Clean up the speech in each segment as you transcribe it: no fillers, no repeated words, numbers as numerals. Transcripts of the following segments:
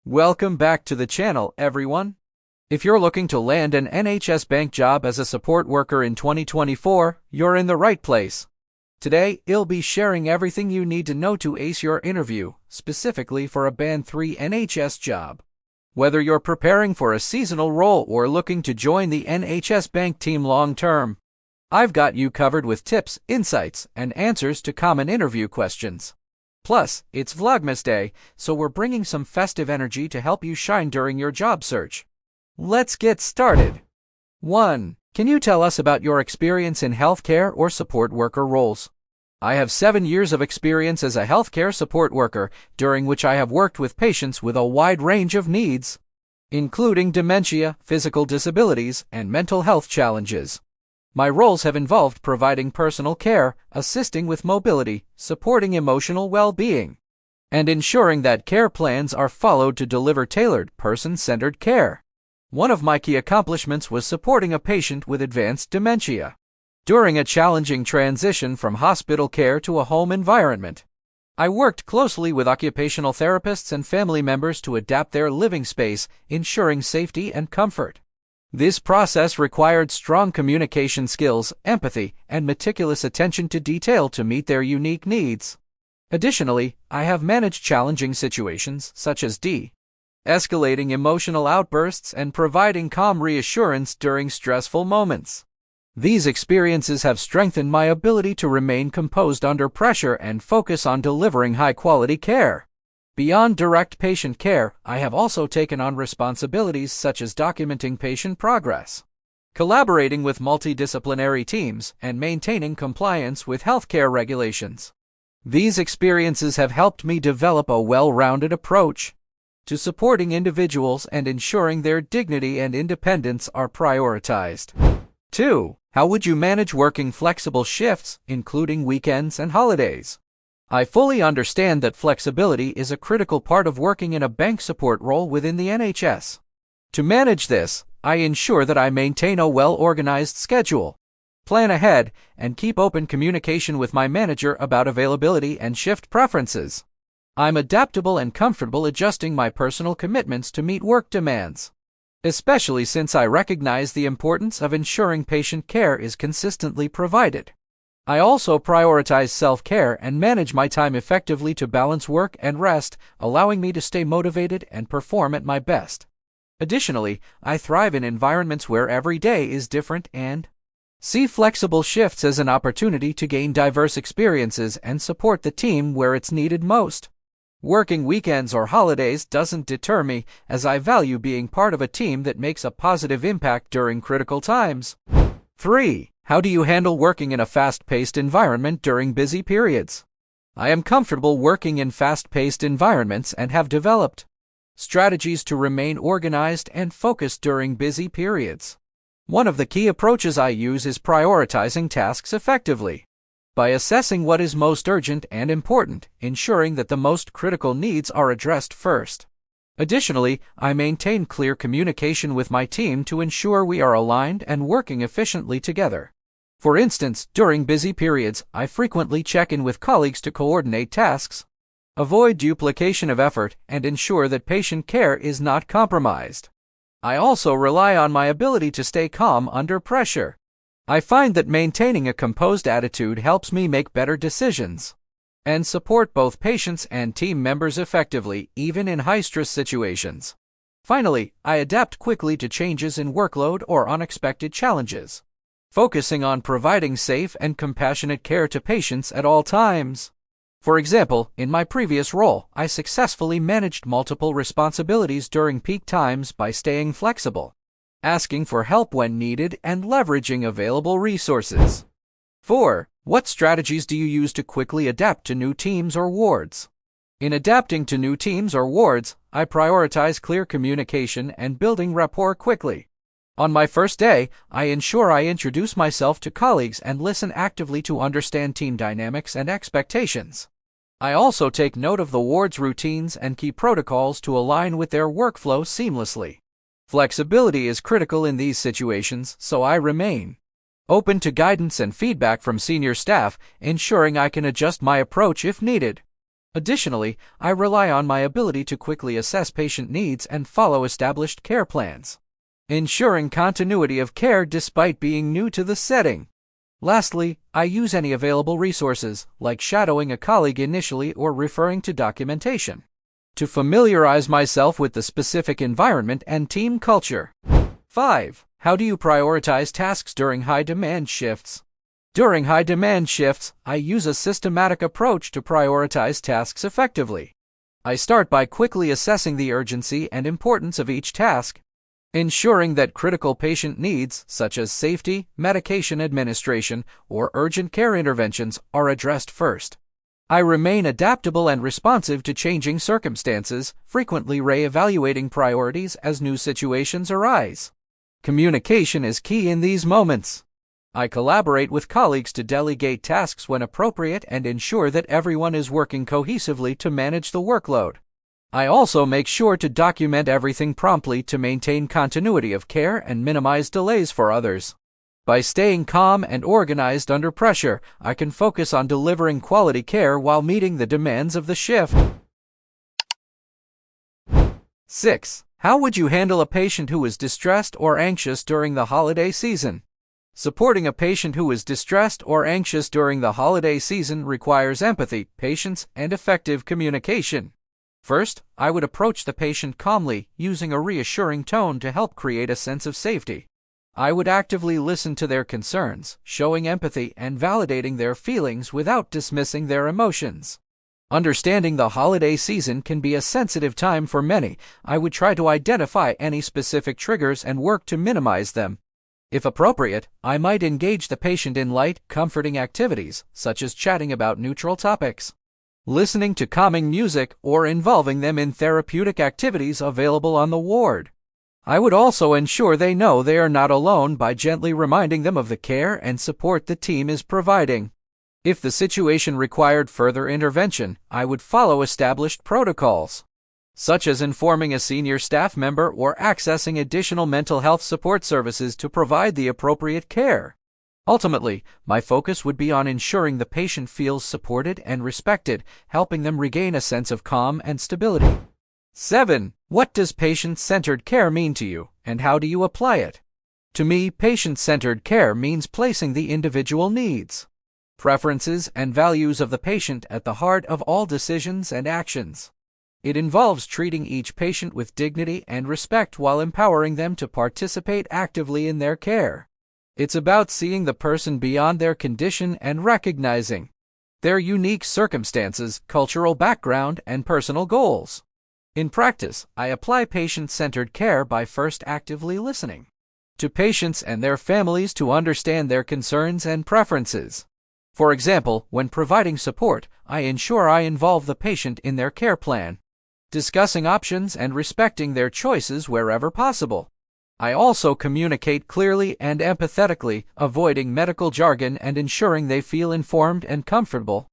Welcome back to the channel, everyone. If you're looking to land an NHS Bank job as a support worker in 2024, you're in the right place. Today, I'll be sharing everything you need to know to ace your interview, specifically for a Band 3 NHS job. Whether you're preparing for a seasonal role or looking to join the NHS Bank team long-term, I've got you covered with tips, insights, and answers to common interview questions. Plus, it's Vlogmas Day, so we're bringing some festive energy to help you shine during your job search. Let's get started. 1. Can you tell us about your experience in healthcare or support worker roles? I have 7 years of experience as a healthcare support worker, during which I have worked with patients with a wide range of needs, including dementia, physical disabilities, and mental health challenges. My roles have involved providing personal care, assisting with mobility, supporting emotional well-being, and ensuring that care plans are followed to deliver tailored, person-centered care. One of my key accomplishments was supporting a patient with advanced dementia during a challenging transition from hospital care to a home environment. I worked closely with occupational therapists and family members to adapt their living space, ensuring safety and comfort. This process required strong communication skills, empathy, and meticulous attention to detail to meet their unique needs. Additionally, I have managed challenging situations such as de-escalating emotional outbursts and providing calm reassurance during stressful moments. These experiences have strengthened my ability to remain composed under pressure and focus on delivering high-quality care. Beyond direct patient care, I have also taken on responsibilities such as documenting patient progress, collaborating with multidisciplinary teams, and maintaining compliance with healthcare regulations. These experiences have helped me develop a well-rounded approach to supporting individuals and ensuring their dignity and independence are prioritized. 2. How would you manage working flexible shifts, including weekends and holidays? I fully understand that flexibility is a critical part of working in a bank support role within the NHS. To manage this, I ensure that I maintain a well-organized schedule, plan ahead, and keep open communication with my manager about availability and shift preferences. I'm adaptable and comfortable adjusting my personal commitments to meet work demands, especially since I recognize the importance of ensuring patient care is consistently provided. I also prioritize self-care and manage my time effectively to balance work and rest, allowing me to stay motivated and perform at my best. Additionally, I thrive in environments where every day is different and see flexible shifts as an opportunity to gain diverse experiences and support the team where it's needed most. Working weekends or holidays doesn't deter me, as I value being part of a team that makes a positive impact during critical times. 3. How do you handle working in a fast-paced environment during busy periods? I am comfortable working in fast-paced environments and have developed strategies to remain organized and focused during busy periods. One of the key approaches I use is prioritizing tasks effectively. By assessing what is most urgent and important, ensuring that the most critical needs are addressed first. Additionally, I maintain clear communication with my team to ensure we are aligned and working efficiently together. For instance, during busy periods, I frequently check in with colleagues to coordinate tasks, avoid duplication of effort, and ensure that patient care is not compromised. I also rely on my ability to stay calm under pressure. I find that maintaining a composed attitude helps me make better decisions and support both patients and team members effectively, even in high-stress situations. Finally, I adapt quickly to changes in workload or unexpected challenges, focusing on providing safe and compassionate care to patients at all times. For example, in my previous role, I successfully managed multiple responsibilities during peak times by staying flexible, asking for help when needed, and leveraging available resources. 4. What strategies do you use to quickly adapt to new teams or wards? In adapting to new teams or wards, I prioritize clear communication and building rapport quickly. On my first day, I ensure I introduce myself to colleagues and listen actively to understand team dynamics and expectations. I also take note of the ward's routines and key protocols to align with their workflow seamlessly. Flexibility is critical in these situations, so I remain open to guidance and feedback from senior staff, ensuring I can adjust my approach if needed. Additionally, I rely on my ability to quickly assess patient needs and follow established care plans, ensuring continuity of care despite being new to the setting. Lastly, I use any available resources, like shadowing a colleague initially or referring to documentation, to familiarize myself with the specific environment and team culture. 5. How do you prioritize tasks during high-demand shifts? During high-demand shifts, I use a systematic approach to prioritize tasks effectively. I start by quickly assessing the urgency and importance of each task, ensuring that critical patient needs, such as safety, medication administration, or urgent care interventions, are addressed first. I remain adaptable and responsive to changing circumstances, frequently re-evaluating priorities as new situations arise. Communication is key in these moments. I collaborate with colleagues to delegate tasks when appropriate and ensure that everyone is working cohesively to manage the workload. I also make sure to document everything promptly to maintain continuity of care and minimize delays for others. By staying calm and organized under pressure, I can focus on delivering quality care while meeting the demands of the shift. 6. How would you handle a patient who is distressed or anxious during the holiday season? Supporting a patient who is distressed or anxious during the holiday season requires empathy, patience, and effective communication. First, I would approach the patient calmly, using a reassuring tone to help create a sense of safety. I would actively listen to their concerns, showing empathy and validating their feelings without dismissing their emotions. Understanding the holiday season can be a sensitive time for many. I would try to identify any specific triggers and work to minimize them. If appropriate, I might engage the patient in light, comforting activities, such as chatting about neutral topics, listening to calming music, or involving them in therapeutic activities available on the ward. I would also ensure they know they are not alone by gently reminding them of the care and support the team is providing. If the situation required further intervention, I would follow established protocols, such as informing a senior staff member or accessing additional mental health support services to provide the appropriate care. Ultimately, my focus would be on ensuring the patient feels supported and respected, helping them regain a sense of calm and stability. 7. What does patient-centered care mean to you, and how do you apply it? To me, patient-centered care means placing the individual needs, preferences, and values of the patient at the heart of all decisions and actions. It involves treating each patient with dignity and respect while empowering them to participate actively in their care. It's about seeing the person beyond their condition and recognizing their unique circumstances, cultural background, and personal goals. In practice, I apply patient-centered care by first actively listening to patients and their families to understand their concerns and preferences. For example, when providing support, I ensure I involve the patient in their care plan, discussing options and respecting their choices wherever possible. I also communicate clearly and empathetically, avoiding medical jargon and ensuring they feel informed and comfortable.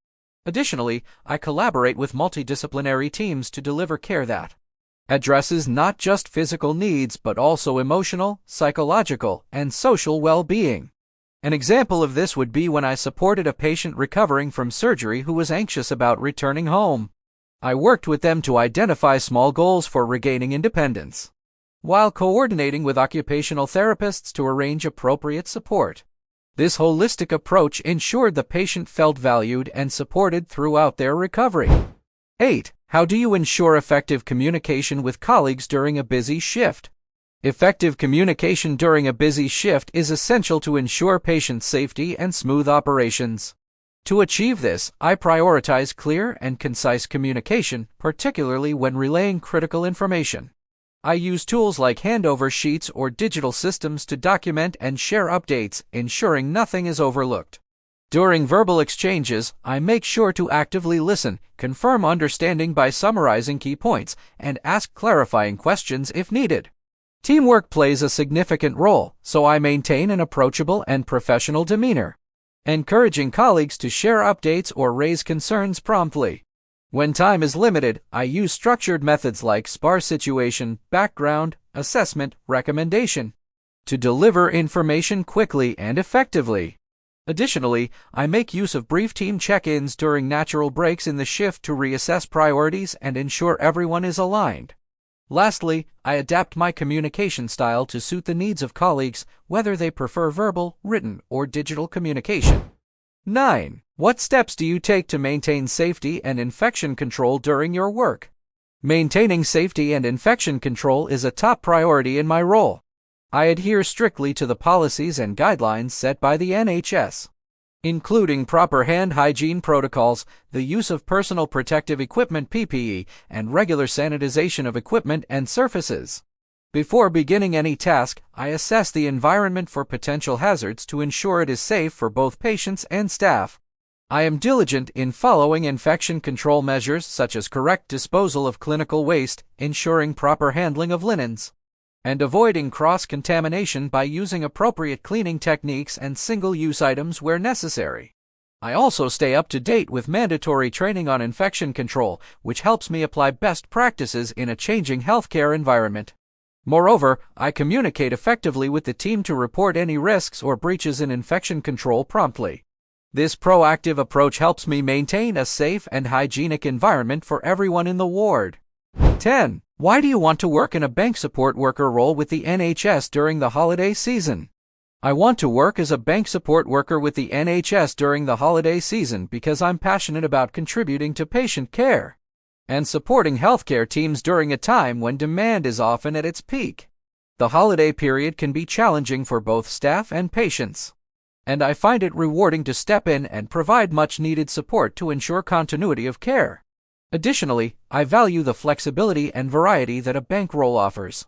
Additionally, I collaborate with multidisciplinary teams to deliver care that addresses not just physical needs but also emotional, psychological, and social well-being. An example of this would be when I supported a patient recovering from surgery who was anxious about returning home. I worked with them to identify small goals for regaining independence, while coordinating with occupational therapists to arrange appropriate support. This holistic approach ensured the patient felt valued and supported throughout their recovery. 8. How do you ensure effective communication with colleagues during a busy shift? Effective communication during a busy shift is essential to ensure patient safety and smooth operations. To achieve this, I prioritize clear and concise communication, particularly when relaying critical information. I use tools like handover sheets or digital systems to document and share updates, ensuring nothing is overlooked. During verbal exchanges, I make sure to actively listen, confirm understanding by summarizing key points, and ask clarifying questions if needed. Teamwork plays a significant role, so I maintain an approachable and professional demeanor, encouraging colleagues to share updates or raise concerns promptly. When time is limited, I use structured methods like SPAR situation, background, assessment, recommendation to deliver information quickly and effectively. Additionally, I make use of brief team check-ins during natural breaks in the shift to reassess priorities and ensure everyone is aligned. Lastly, I adapt my communication style to suit the needs of colleagues, whether they prefer verbal, written, or digital communication. 9. What steps do you take to maintain safety and infection control during your work? Maintaining safety and infection control is a top priority in my role. I adhere strictly to the policies and guidelines set by the NHS, including proper hand hygiene protocols, the use of personal protective equipment (PPE), and regular sanitization of equipment and surfaces. Before beginning any task, I assess the environment for potential hazards to ensure it is safe for both patients and staff. I am diligent in following infection control measures such as correct disposal of clinical waste, ensuring proper handling of linens, and avoiding cross-contamination by using appropriate cleaning techniques and single-use items where necessary. I also stay up to date with mandatory training on infection control, which helps me apply best practices in a changing healthcare environment. Moreover, I communicate effectively with the team to report any risks or breaches in infection control promptly. This proactive approach helps me maintain a safe and hygienic environment for everyone in the ward. 10. Why do you want to work in a bank support worker role with the NHS during the holiday season? I want to work as a bank support worker with the NHS during the holiday season because I'm passionate about contributing to patient care and supporting healthcare teams during a time when demand is often at its peak. The holiday period can be challenging for both staff and patients, and I find it rewarding to step in and provide much-needed support to ensure continuity of care. Additionally, I value the flexibility and variety that a bank role offers,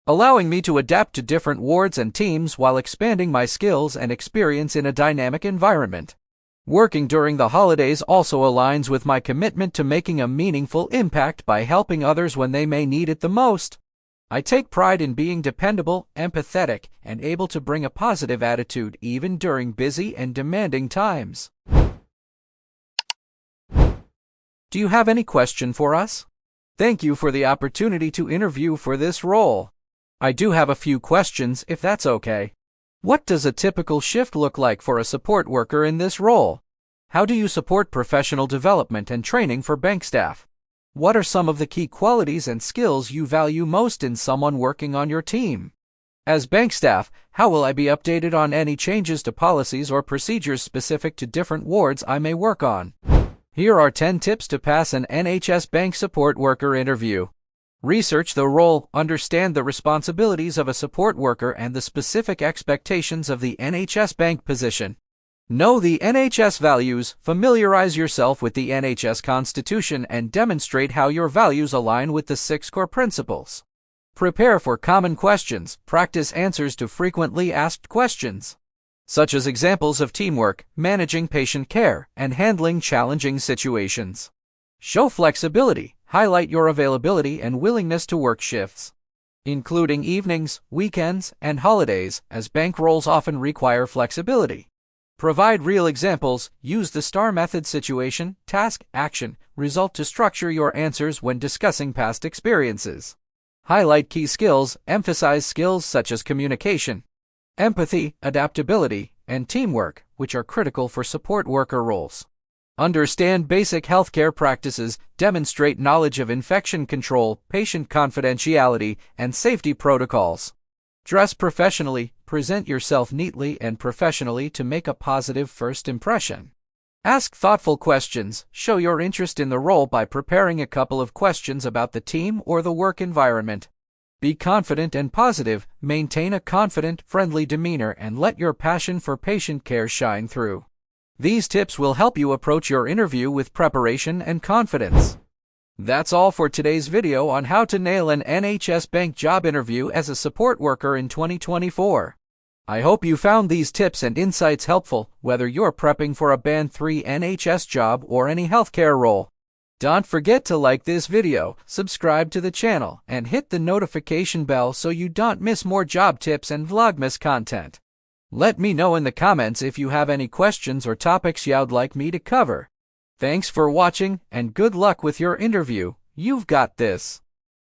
allowing me to adapt to different wards and teams while expanding my skills and experience in a dynamic environment. Working during the holidays also aligns with my commitment to making a meaningful impact by helping others when they may need it the most. I take pride in being dependable, empathetic, and able to bring a positive attitude even during busy and demanding times. Do you have any question for us? Thank you for the opportunity to interview for this role. I do have a few questions, if that's okay. What does a typical shift look like for a support worker in this role? How do you support professional development and training for bank staff? What are some of the key qualities and skills you value most in someone working on your team? As bank staff, how will I be updated on any changes to policies or procedures specific to different wards I may work on? Here are 10 tips to pass an NHS Bank Support Worker interview. Research the role, understand the responsibilities of a support worker and the specific expectations of the NHS Bank position. Know the NHS values, familiarize yourself with the NHS Constitution and demonstrate how your values align with the 6 core principles. Prepare for common questions, practice answers to frequently asked questions, such as examples of teamwork, managing patient care, and handling challenging situations. Show flexibility, highlight your availability and willingness to work shifts, including evenings, weekends, and holidays, as bank roles often require flexibility. Provide real examples, use the STAR method: situation, task, action, result to structure your answers when discussing past experiences. Highlight key skills, emphasize skills such as communication, empathy, adaptability, and teamwork, which are critical for support worker roles. Understand basic healthcare practices, demonstrate knowledge of infection control, patient confidentiality, and safety protocols. Dress professionally, present yourself neatly and professionally to make a positive first impression. Ask thoughtful questions, show your interest in the role by preparing a couple of questions about the team or the work environment. Be confident and positive, maintain a confident, friendly demeanor, and let your passion for patient care shine through. These tips will help you approach your interview with preparation and confidence. That's all for today's video on how to nail an NHS Bank job interview as a support worker in 2024. I hope you found these tips and insights helpful, whether you're prepping for a Band 3 NHS job or any healthcare role. Don't forget to like this video, subscribe to the channel, and hit the notification bell so you don't miss more job tips and Vlogmas content. Let me know in the comments if you have any questions or topics you'd like me to cover. Thanks for watching, and good luck with your interview. You've got this.